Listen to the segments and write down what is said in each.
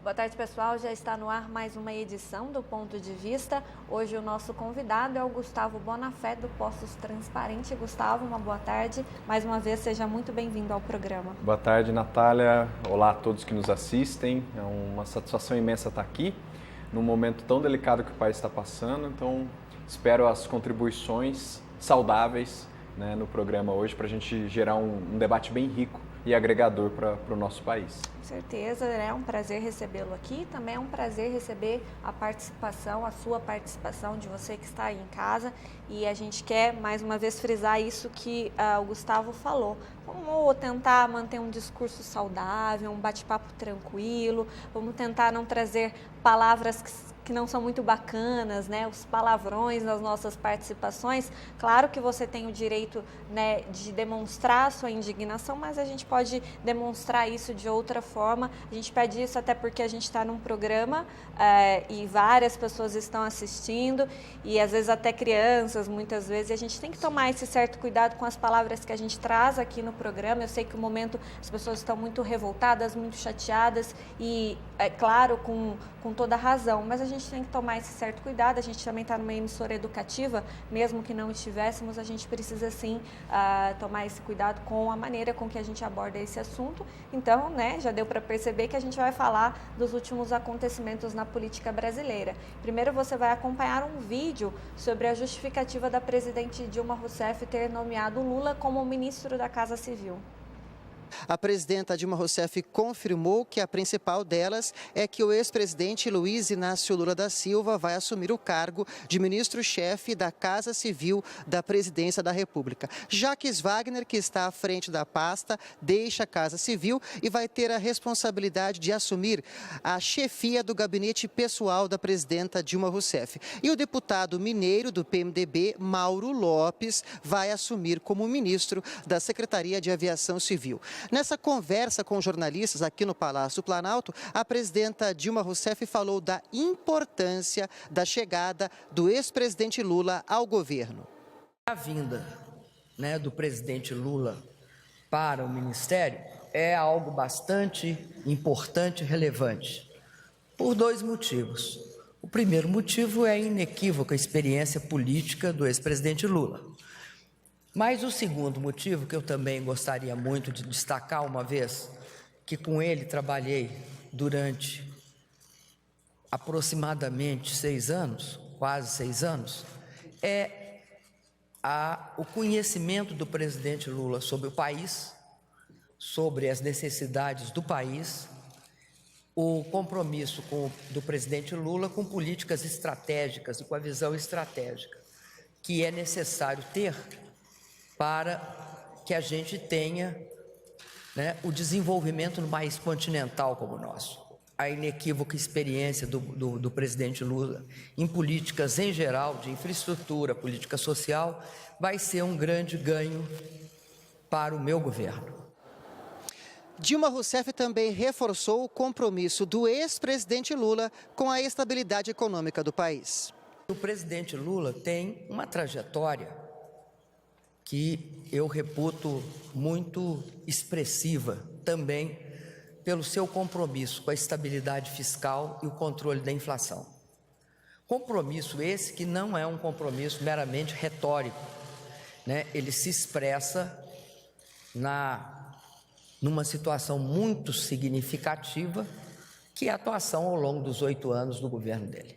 Boa tarde, pessoal. Já está no ar mais uma edição do Ponto de Vista. Hoje o nosso convidado é o Gustavo Bonafé, do Postos Transparente. Gustavo, uma boa tarde. Mais uma vez, seja muito bem-vindo ao programa. Boa tarde, Natália. Olá a todos que nos assistem. É uma satisfação imensa estar aqui, num momento tão delicado que o país está passando. Então, espero as contribuições saudáveis, né, no programa hoje, para a gente gerar um debate bem rico e agregador para o nosso país. Com certeza, é um prazer recebê-lo aqui. Também é um prazer receber a sua participação, de você que está aí em casa. E a gente quer, mais uma vez, frisar isso que o Gustavo falou. Vamos tentar manter um discurso saudável, um bate-papo tranquilo. Vamos tentar não trazer palavras que não são muito bacanas, né? Os palavrões nas nossas participações. Claro que você tem o direito, né, de demonstrar a sua indignação, mas a gente pode demonstrar isso de outra forma. A gente pede isso até porque a gente está num programa e várias pessoas estão assistindo e às vezes até crianças, muitas vezes. E a gente tem que tomar esse certo cuidado com as palavras que a gente traz aqui no programa. Eu sei que no momento as pessoas estão muito revoltadas, muito chateadas e, é claro, com toda a razão, mas a gente tem que tomar esse certo cuidado. A gente também está numa emissora educativa, mesmo que não estivéssemos, a gente precisa sim tomar esse cuidado com a maneira com que a gente aborda esse assunto. Então, né, já deu para perceber que a gente vai falar dos últimos acontecimentos na política brasileira. Primeiro você vai acompanhar um vídeo sobre a justificativa da presidente Dilma Rousseff ter nomeado Lula como ministro da Casa Civil. A presidenta Dilma Rousseff confirmou que a principal delas é que o ex-presidente Luiz Inácio Lula da Silva vai assumir o cargo de ministro-chefe da Casa Civil da Presidência da República. Jacques Wagner, que está à frente da pasta, deixa a Casa Civil e vai ter a responsabilidade de assumir a chefia do gabinete pessoal da presidenta Dilma Rousseff. E o deputado mineiro do PMDB, Mauro Lopes, vai assumir como ministro da Secretaria de Aviação Civil. Nessa conversa com jornalistas aqui no Palácio Planalto, a presidenta Dilma Rousseff falou da importância da chegada do ex-presidente Lula ao governo. A vinda, né, do presidente Lula para o ministério é algo bastante importante e relevante, por dois motivos. O primeiro motivo é a inequívoca experiência política do ex-presidente Lula. Mas o segundo motivo, que eu também gostaria muito de destacar, uma vez que com ele trabalhei durante aproximadamente 6 anos, quase 6 anos, é o conhecimento do presidente Lula sobre o país, sobre as necessidades do país, o compromisso do presidente Lula com políticas estratégicas e com a visão estratégica que é necessário ter para que a gente tenha, né, o desenvolvimento no país continental como o nosso. A inequívoca experiência do presidente Lula em políticas em geral, de infraestrutura, política social, vai ser um grande ganho para o meu governo. Dilma Rousseff também reforçou o compromisso do ex-presidente Lula com a estabilidade econômica do país. O presidente Lula tem uma trajetória que eu reputo muito expressiva também pelo seu compromisso com a estabilidade fiscal e o controle da inflação. Compromisso esse que não é um compromisso meramente retórico, né? Ele se expressa numa situação muito significativa, que é a atuação ao longo dos 8 anos do governo dele.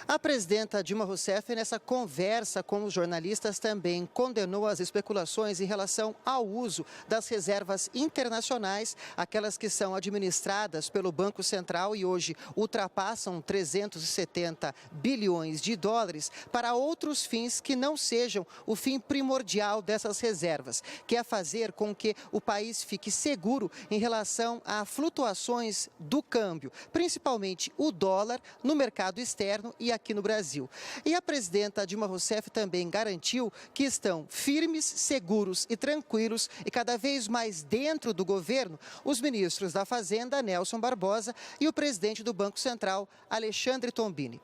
A presidenta Dilma Rousseff, nessa conversa com os jornalistas, também condenou as especulações em relação ao uso das reservas internacionais, aquelas que são administradas pelo Banco Central e hoje ultrapassam 370 bilhões de dólares, para outros fins que não sejam o fim primordial dessas reservas, que é fazer com que o país fique seguro em relação a flutuações do câmbio, principalmente o dólar no mercado externo e aqui no Brasil. E a presidenta Dilma Rousseff também garantiu que estão firmes, seguros e tranquilos e cada vez mais dentro do governo os ministros da Fazenda, Nelson Barbosa, e o presidente do Banco Central, Alexandre Tombini.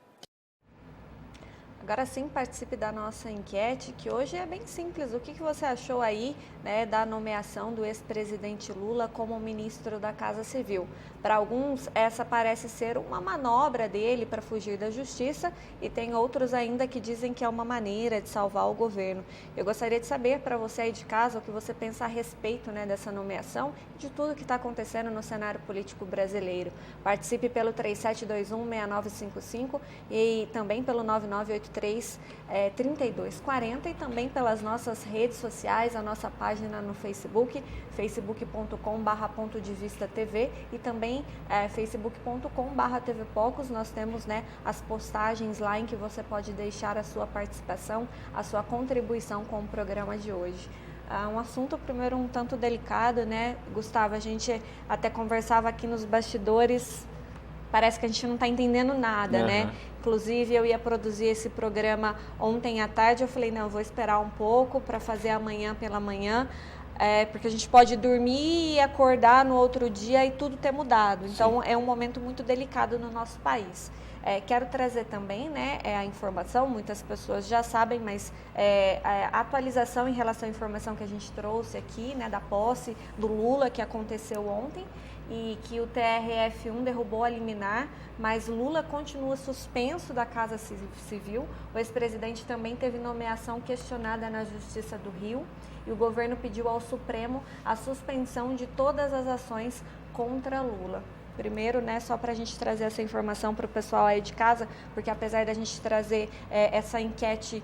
Agora sim, participe da nossa enquete, que hoje é bem simples. O que você achou aí, né, da nomeação do ex-presidente Lula como ministro da Casa Civil? Para alguns, essa parece ser uma manobra dele para fugir da justiça, e tem outros ainda que dizem que é uma maneira de salvar o governo. Eu gostaria de saber, para você aí de casa, o que você pensa a respeito, né, dessa nomeação e de tudo que está acontecendo no cenário político brasileiro. Participe pelo 3721-6955 e também pelo 9983-3240 e também pelas nossas redes sociais, a nossa página no Facebook, facebook.com/pontodevistatv e também facebook.com/tvpocos. Nós temos, né, as postagens lá em que você pode deixar a sua participação, a sua contribuição com o programa de hoje. Um assunto, primeiro, um tanto delicado, né, Gustavo? A gente até conversava aqui nos bastidores, parece que a gente não está entendendo nada, né? Inclusive, eu ia produzir esse programa ontem à tarde, eu falei, não, eu vou esperar um pouco para fazer amanhã pela manhã, porque a gente pode dormir e acordar no outro dia e tudo ter mudado. Então, é um momento muito delicado no nosso país. Quero trazer também, né, a informação, muitas pessoas já sabem, mas a atualização em relação à informação que a gente trouxe aqui, né, da posse do Lula, que aconteceu ontem, e que o TRF1 derrubou a liminar, mas Lula continua suspenso da Casa Civil. O ex-presidente também teve nomeação questionada na Justiça do Rio, e o governo pediu ao Supremo a suspensão de todas as ações contra Lula. Primeiro, né, só para a gente trazer essa informação para o pessoal aí de casa, porque apesar da gente trazer essa enquete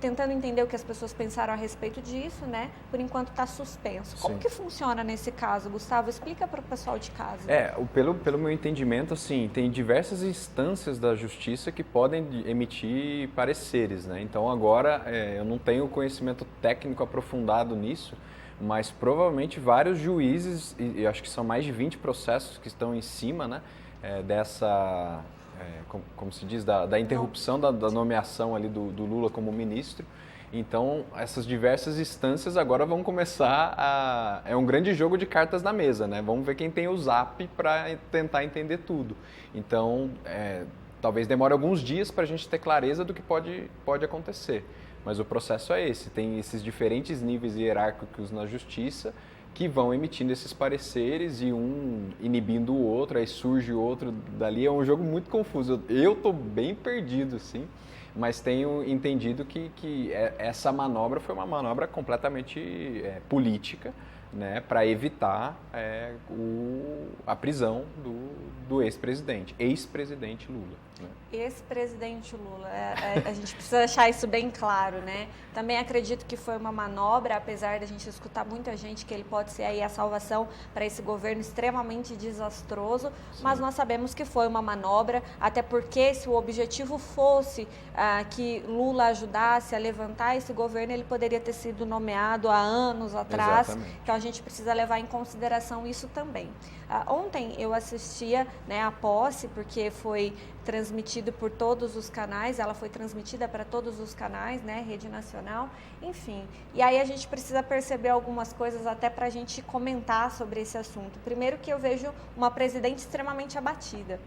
tentando entender o que as pessoas pensaram a respeito disso, né, por enquanto está suspenso. Como que funciona nesse caso, Gustavo? Explica para o pessoal de casa. Pelo meu entendimento, assim, tem diversas instâncias da justiça que podem emitir pareceres, né? Então agora eu não tenho conhecimento técnico aprofundado nisso, mas provavelmente vários juízes, e acho que são mais de 20 processos que estão em cima, né, dessa, como se diz, da interrupção da nomeação ali do Lula como ministro. Então, essas diversas instâncias agora vão começar é um grande jogo de cartas na mesa, né? Vamos ver quem tem o zap para tentar entender tudo. Então, talvez demore alguns dias para a gente ter clareza do que pode acontecer. Mas o processo é esse, tem esses diferentes níveis hierárquicos na justiça que vão emitindo esses pareceres e um inibindo o outro, aí surge o outro dali. É um jogo muito confuso. Eu estou bem perdido, sim, mas tenho entendido que essa manobra foi uma manobra completamente política, né, para evitar a prisão do ex-presidente Lula. Né? Ex-presidente Lula, a gente precisa deixar isso bem claro, né? Também acredito que foi uma manobra, apesar da gente escutar muita gente que ele pode ser aí a salvação para esse governo extremamente desastroso, mas nós sabemos que foi uma manobra, até porque se o objetivo fosse que Lula ajudasse a levantar esse governo, ele poderia ter sido nomeado há anos atrás. Exatamente. Então a gente precisa levar em consideração isso também. Ontem eu assistia, né, a posse, porque foi transmitido por todos os canais, ela foi transmitida para todos os canais, né, rede nacional, enfim. E aí a gente precisa perceber algumas coisas até para a gente comentar sobre esse assunto. Primeiro que eu vejo uma presidente extremamente abatida.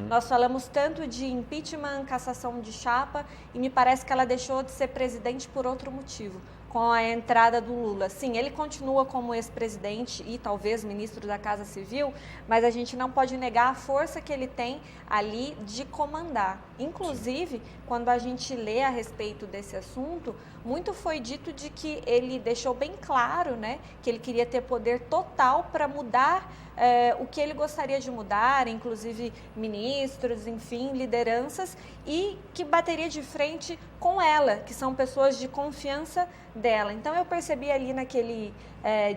Nós falamos tanto de impeachment, cassação de chapa, e me parece que ela deixou de ser presidente por outro motivo, com a entrada do Lula. Sim, ele continua como ex-presidente e talvez ministro da Casa Civil, mas a gente não pode negar a força que ele tem ali de comandar. Inclusive, quando a gente lê a respeito desse assunto, muito foi dito de que ele deixou bem claro, né, que ele queria ter poder total para mudar o que ele gostaria de mudar, inclusive ministros, enfim, lideranças, e que bateria de frente com ela, que são pessoas de confiança dela. Então eu percebi ali naquele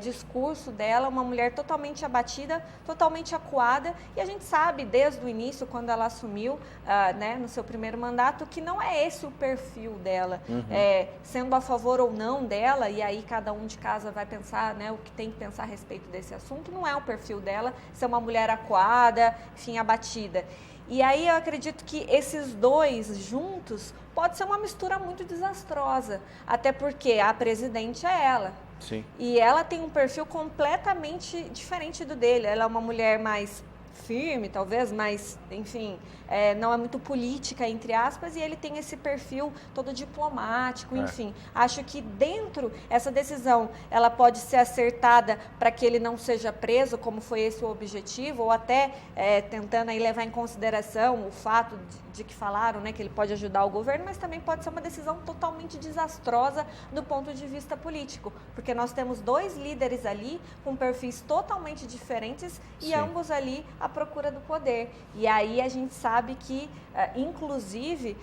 discurso dela uma mulher totalmente abatida, totalmente acuada, e a gente sabe desde o início, quando ela assumiu, né, no seu primeiro mandato, que não é esse o perfil dela, sendo a favor ou não dela, e aí cada um de casa vai pensar, né, o que tem que pensar a respeito desse assunto, não é o perfil dela ser uma mulher acuada, enfim, abatida. E aí eu acredito que esses dois juntos pode ser uma mistura muito desastrosa, até porque a presidente é ela. Sim. E ela tem um perfil completamente diferente do dele. Ela é uma mulher mais firme, talvez, mas, enfim, não é muito política, entre aspas, e ele tem esse perfil todo diplomático, enfim. Acho que dentro, essa decisão, ela pode ser acertada para que ele não seja preso, como foi esse o objetivo, ou até tentando aí levar em consideração o fato de que falaram, né, que ele pode ajudar o governo, mas também pode ser uma decisão totalmente desastrosa do ponto de vista político, porque nós temos 2 líderes ali com perfis totalmente diferentes e ambos ali à procura do poder. E aí a gente sabe que, inclusive,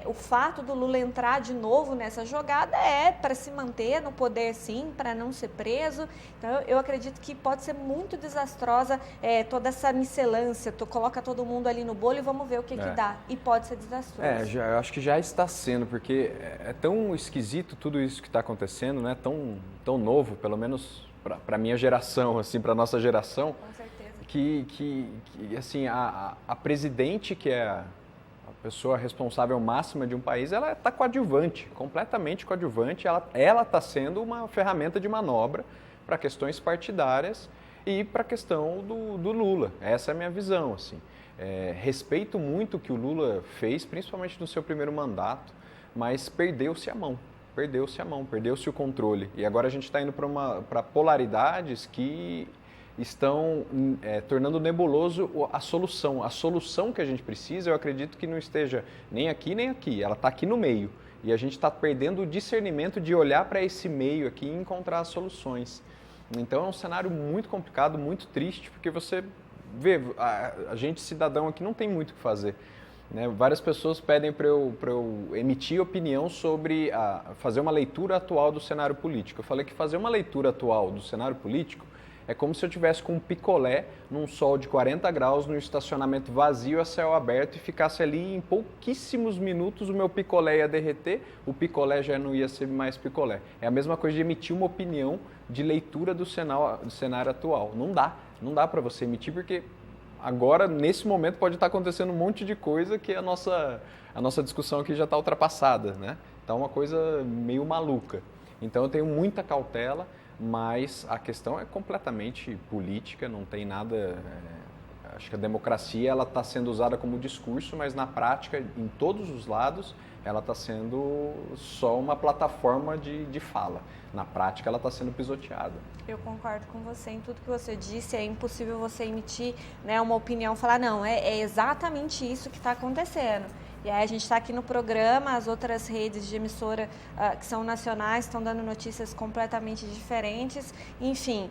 o fato do Lula entrar de novo nessa jogada é para se manter no poder, sim, para não ser preso. Então, eu acredito que pode ser muito desastrosa toda essa miscelância, coloca todo mundo ali no bolo e vamos ver o que dá. E pode ser desastroso. Eu acho que já está sendo, porque é tão esquisito tudo isso que está acontecendo, né? Tão novo, pelo menos para a minha geração, assim, para a nossa geração. Com certeza. Que assim, a presidente, que é a pessoa responsável máxima de um país, ela está coadjuvante, completamente coadjuvante. Ela está sendo uma ferramenta de manobra para questões partidárias e para a questão do Lula. Essa é a minha visão, assim. Respeito muito o que o Lula fez, principalmente no seu primeiro mandato, mas perdeu-se a mão, perdeu-se o controle. E agora a gente está indo para polaridades que estão tornando nebuloso a solução. A solução que a gente precisa, eu acredito que não esteja nem aqui, ela está aqui no meio. E a gente está perdendo o discernimento de olhar para esse meio aqui e encontrar as soluções. Então é um cenário muito complicado, muito triste, porque você vê, a gente cidadão aqui não tem muito o que fazer, né? Várias pessoas pedem para eu emitir opinião sobre fazer uma leitura atual do cenário político. Eu falei que fazer uma leitura atual do cenário político é como se eu tivesse com um picolé num sol de 40 graus, num estacionamento vazio a céu aberto e ficasse ali em pouquíssimos minutos o meu picolé ia derreter, o picolé já não ia ser mais picolé. É a mesma coisa de emitir uma opinião de leitura do cenário atual. Não dá para você emitir porque agora, nesse momento, pode estar acontecendo um monte de coisa que a nossa discussão aqui já está ultrapassada, né? Está uma coisa meio maluca. Então eu tenho muita cautela, mas a questão é completamente política, não tem nada... acho que a democracia está sendo usada como discurso, mas na prática, em todos os lados, ela está sendo só uma plataforma de fala. Na prática, ela está sendo pisoteada. Eu concordo com você em tudo que você disse. É impossível você emitir, né, uma opinião, falar, não, é exatamente isso que está acontecendo. E aí a gente está aqui no programa, as outras redes de emissora que são nacionais estão dando notícias completamente diferentes, enfim.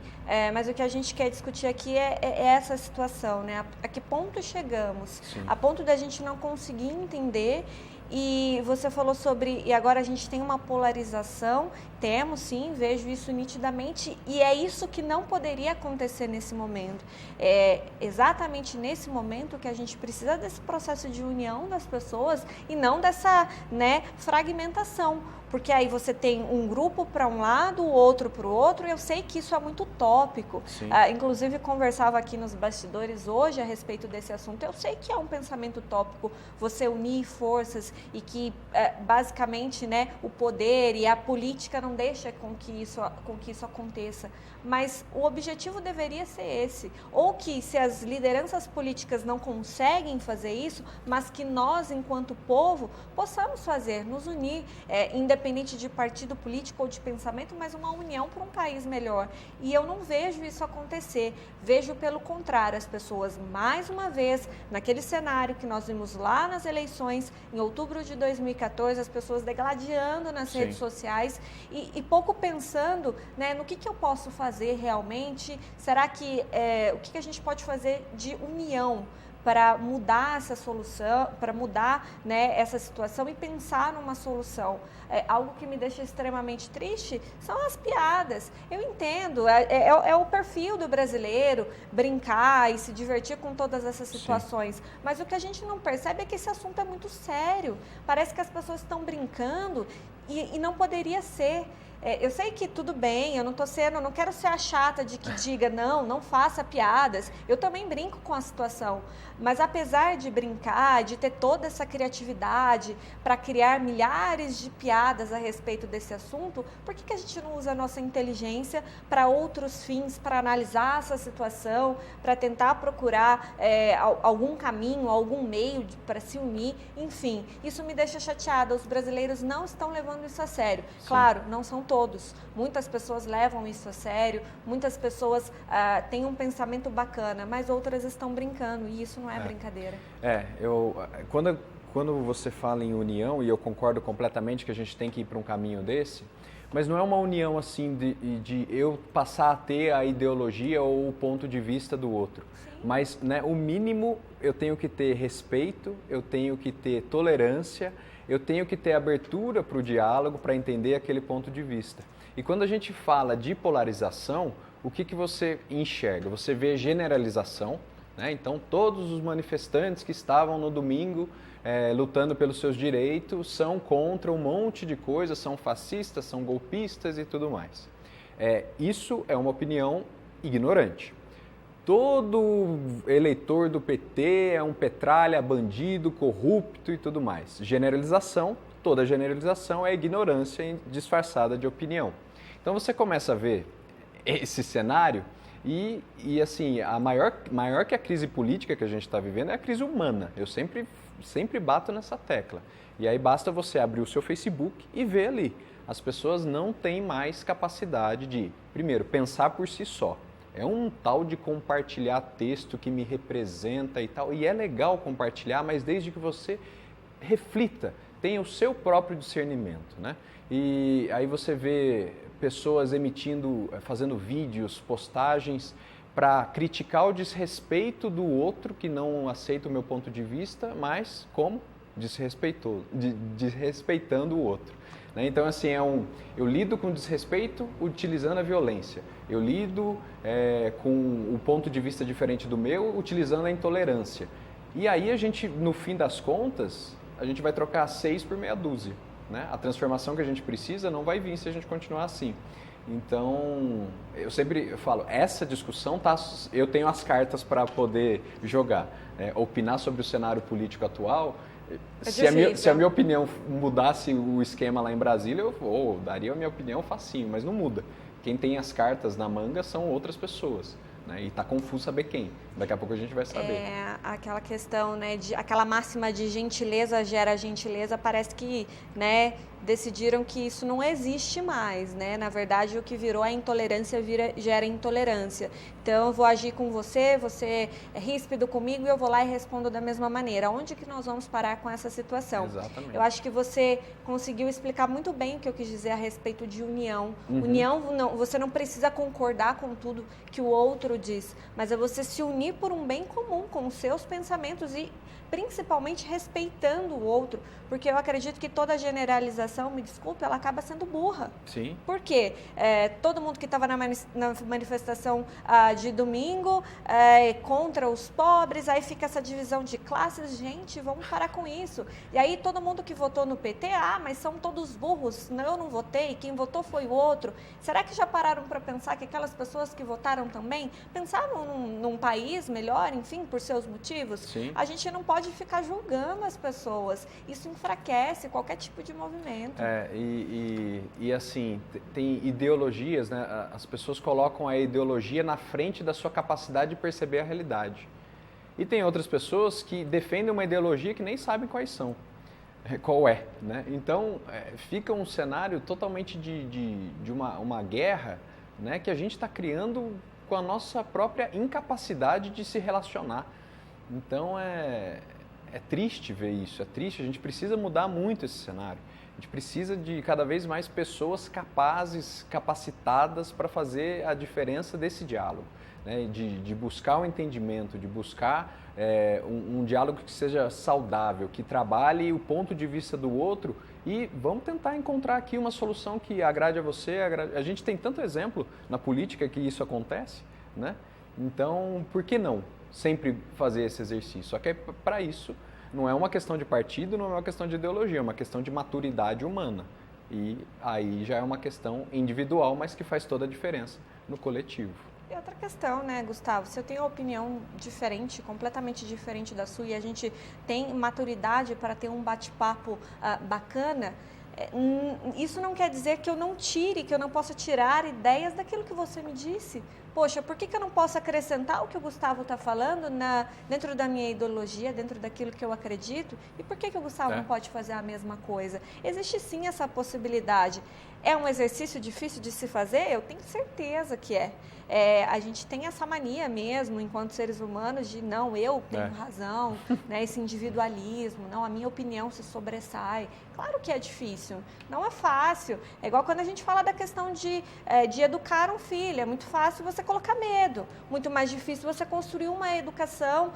Mas o que a gente quer discutir aqui é essa situação, né? A que ponto chegamos? Sim. A ponto da gente não conseguir entender. E você falou sobre, e agora a gente tem uma polarização, temos sim, vejo isso nitidamente, e é isso que não poderia acontecer nesse momento. É exatamente nesse momento que a gente precisa desse processo de união das pessoas e não dessa, né, fragmentação. Porque aí você tem um grupo para um lado, o outro para o outro, e eu sei que isso é muito utópico. Inclusive, conversava aqui nos bastidores hoje a respeito desse assunto. Eu sei que é um pensamento utópico você unir forças e que, basicamente, né, o poder e a política não deixa com que isso aconteça. Mas o objetivo deveria ser esse. Ou que, se as lideranças políticas não conseguem fazer isso, mas que nós, enquanto povo, possamos fazer, nos unir, independente de partido político ou de pensamento, mas uma união para um país melhor. E eu não vejo isso acontecer. Vejo, pelo contrário, as pessoas, mais uma vez, naquele cenário que nós vimos lá nas eleições, em outubro de 2014, as pessoas degladiando nas redes sociais e pouco pensando, né, no que eu posso fazer realmente. Será que o que a gente pode fazer de união para mudar essa solução, para mudar, né, essa situação e pensar numa solução? Algo que me deixa extremamente triste são as piadas. Eu entendo, é o perfil do brasileiro brincar e se divertir com todas essas situações. Sim. Mas o que a gente não percebe é que esse assunto é muito sério. Parece que as pessoas estão brincando e não poderia ser. Eu sei que tudo bem, eu não quero ser a chata de que diga não faça piadas. Eu também brinco com a situação, mas apesar de brincar, de ter toda essa criatividade para criar milhares de piadas a respeito desse assunto, por que a gente não usa a nossa inteligência para outros fins, para analisar essa situação, para tentar procurar algum caminho, algum meio para se unir, enfim, isso me deixa chateada. Os brasileiros não estão levando isso a sério. Sim. Claro, não são todos. Muitas pessoas levam isso a sério, muitas pessoas têm um pensamento bacana, mas outras estão brincando e isso não é brincadeira. Quando você fala em união, e eu concordo completamente que a gente tem que ir para um caminho desse, mas não é uma união assim de eu passar a ter a ideologia ou o ponto de vista do outro. Sim. Mas, né, o mínimo eu tenho que ter respeito, eu tenho que ter tolerância, eu tenho que ter abertura para o diálogo, para entender aquele ponto de vista. E quando a gente fala de polarização, o que você enxerga? Você vê generalização, né? Então todos os manifestantes que estavam no domingo lutando pelos seus direitos são contra um monte de coisas, são fascistas, são golpistas e tudo mais. Isso é uma opinião ignorante. Todo eleitor do PT é um petralha, bandido, corrupto e tudo mais. Generalização, toda generalização é ignorância disfarçada de opinião. Então você começa a ver esse cenário e assim, a maior que a crise política que a gente está vivendo é a crise humana. Eu sempre bato nessa tecla. E aí basta você abrir o seu Facebook e ver ali. As pessoas não têm mais capacidade de, primeiro, pensar por si só. É um tal de compartilhar texto que me representa e tal. E é legal compartilhar, mas desde que você reflita, tenha o seu próprio discernimento, né? E aí você vê pessoas fazendo vídeos, postagens para criticar o desrespeito do outro que não aceita o meu ponto de vista, mas como? Desrespeitando o outro. Então, assim, eu lido com desrespeito utilizando a violência. Eu lido com o ponto de vista diferente do meu utilizando a intolerância. E aí a gente, no fim das contas, a gente vai trocar 6 por meia dúzia. Né? A transformação que a gente precisa não vai vir se a gente continuar assim. Então, eu sempre falo, essa discussão, eu tenho as cartas para poder jogar. Opinar sobre o cenário político atual. Se a minha opinião mudasse o esquema lá em Brasília, eu daria a minha opinião facinho, mas não muda. Quem tem as cartas na manga são outras pessoas, né? E está confuso saber quem. Daqui a pouco a gente vai saber. Aquela questão, né, aquela máxima de gentileza gera gentileza, parece que, né, decidiram que isso não existe mais, né? Na verdade, o que virou a intolerância gera intolerância. Então, eu vou agir com você, você é ríspido comigo e eu vou lá e respondo da mesma maneira. Onde que nós vamos parar com essa situação? Exatamente. Eu acho que você conseguiu explicar muito bem o que eu quis dizer a respeito de união. Uhum. União, você não precisa concordar com tudo que o outro diz, mas é você se unir por um bem comum, com os seus pensamentos e principalmente respeitando o outro, porque eu acredito que toda generalização, me desculpe, ela acaba sendo burra. Sim. Por quê? Todo mundo que estava na manifestação de domingo contra os pobres, aí fica essa divisão de classes, gente, vamos parar com isso. E aí todo mundo que votou no PT, mas são todos burros, eu não votei, quem votou foi o outro. Será que já pararam para pensar que aquelas pessoas que votaram também pensavam num país melhor, enfim, por seus motivos? Sim. A gente não pode ficar julgando as pessoas, isso enfraquece qualquer tipo de movimento. E assim, tem ideologias, né? As pessoas colocam a ideologia na frente da sua capacidade de perceber a realidade. E tem outras pessoas que defendem uma ideologia que nem sabem qual é, né? Então, fica um cenário totalmente de uma guerra, né, que a gente está criando com a nossa própria incapacidade de se relacionar. Então, é triste ver isso, é triste. A gente precisa mudar muito esse cenário. A gente precisa de cada vez mais pessoas capacitadas para fazer a diferença desse diálogo, né? De buscar o entendimento, de buscar um diálogo que seja saudável, que trabalhe o ponto de vista do outro e vamos tentar encontrar aqui uma solução que agrade a você. A gente tem tanto exemplo na política que isso acontece, né? Então, por que não sempre fazer esse exercício? Só que para isso não é uma questão de partido, não é uma questão de ideologia, é uma questão de maturidade humana. E aí já é uma questão individual, mas que faz toda a diferença no coletivo. E outra questão, né, Gustavo? Se eu tenho uma opinião diferente, completamente diferente da sua, e a gente tem maturidade para ter um bate-papo bacana, isso não quer dizer que eu não tire, que eu não possa tirar ideias daquilo que você me disse. Poxa, por que eu não posso acrescentar o que o Gustavo está falando dentro da minha ideologia, dentro daquilo que eu acredito? E por que o Gustavo não pode fazer a mesma coisa? Existe sim essa possibilidade. É um exercício difícil de se fazer? Eu tenho certeza que é. A gente tem essa mania mesmo, enquanto seres humanos, de não, eu tenho razão, né, esse individualismo, não, a minha opinião se sobressai. Claro que é difícil, não é fácil. É igual quando a gente fala da questão de educar um filho, é muito fácil você colocar medo, muito mais difícil você construir uma educação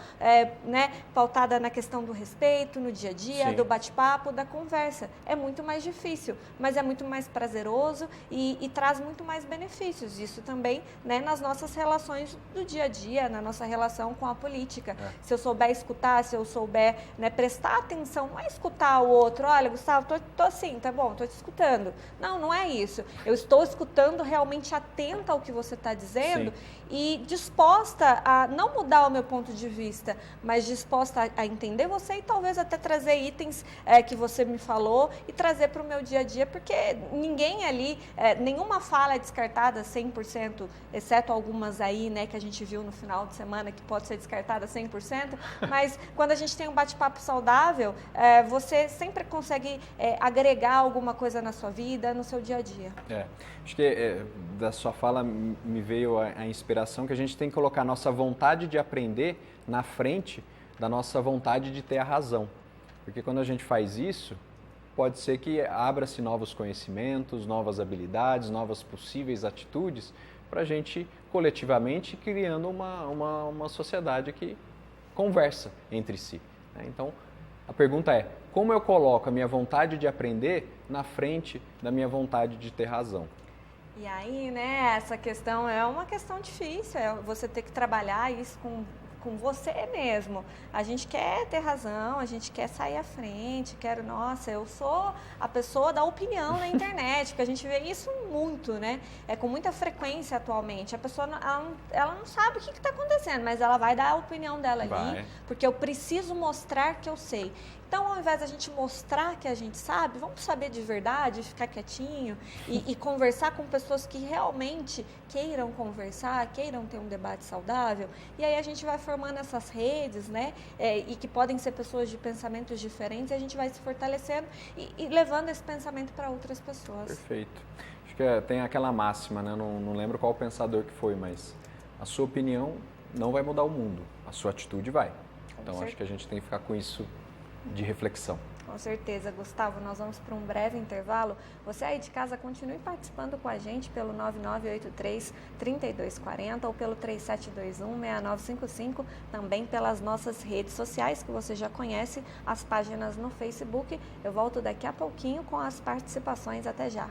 né, pautada na questão do respeito, no dia a dia, Sim. do bate-papo, da conversa. É muito mais difícil, mas é muito mais prazeroso e traz muito mais benefícios. Isso também, né, nas nossas relações do dia a dia, na nossa relação com a política. Se eu souber escutar, se eu souber, né, prestar atenção, não é escutar o outro, olha, Gustavo, tô assim, tá bom, tô te escutando. Não é isso. Eu estou escutando realmente atenta ao que você está dizendo Sim. e disposta a não mudar o meu ponto de vista, mas disposta a entender você e talvez até trazer itens que você me falou e trazer para o meu dia a dia, porque ninguém ali, nenhuma fala é descartada 100%, exceto algumas aí, né, que a gente viu no final de semana que pode ser descartada 100%, mas quando a gente tem um bate-papo saudável, você sempre consegue agregar alguma coisa na sua vida, no seu dia a dia. Acho que da sua fala me veio a inspiração que a gente tem que colocar a nossa vontade de aprender na frente da nossa vontade de ter a razão. Porque quando a gente faz isso, pode ser que abra-se novos conhecimentos, novas habilidades, novas possíveis atitudes para a gente coletivamente criando uma sociedade que conversa entre si. Então, a pergunta é, como eu coloco a minha vontade de aprender na frente da minha vontade de ter razão? E aí, né, essa questão é uma questão difícil, você ter que trabalhar isso com você mesmo. A gente quer ter razão, a gente quer sair à frente, nossa, eu sou a pessoa da opinião na internet, porque a gente vê isso muito, né? Com muita frequência atualmente. A pessoa, ela não sabe o que está acontecendo, mas ela vai dar a opinião dela ali, porque eu preciso mostrar que eu sei. Então, ao invés da gente mostrar que a gente sabe, vamos saber de verdade, ficar quietinho e conversar com pessoas que realmente queiram conversar, queiram ter um debate saudável. E aí a gente vai formando essas redes, né? E que podem ser pessoas de pensamentos diferentes, e a gente vai se fortalecendo e levando esse pensamento para outras pessoas. Perfeito. Acho que tem aquela máxima, né? Não lembro qual pensador que foi, mas a sua opinião não vai mudar o mundo, a sua atitude vai. Então, acho que a gente tem que ficar com isso de reflexão. Com certeza, Gustavo. Nós vamos para um breve intervalo. Você aí de casa continue participando com a gente pelo 9983-3240 ou pelo 3721-6955, também pelas nossas redes sociais, que você já conhece, as páginas no Facebook. Eu volto daqui a pouquinho com as participações. Até já.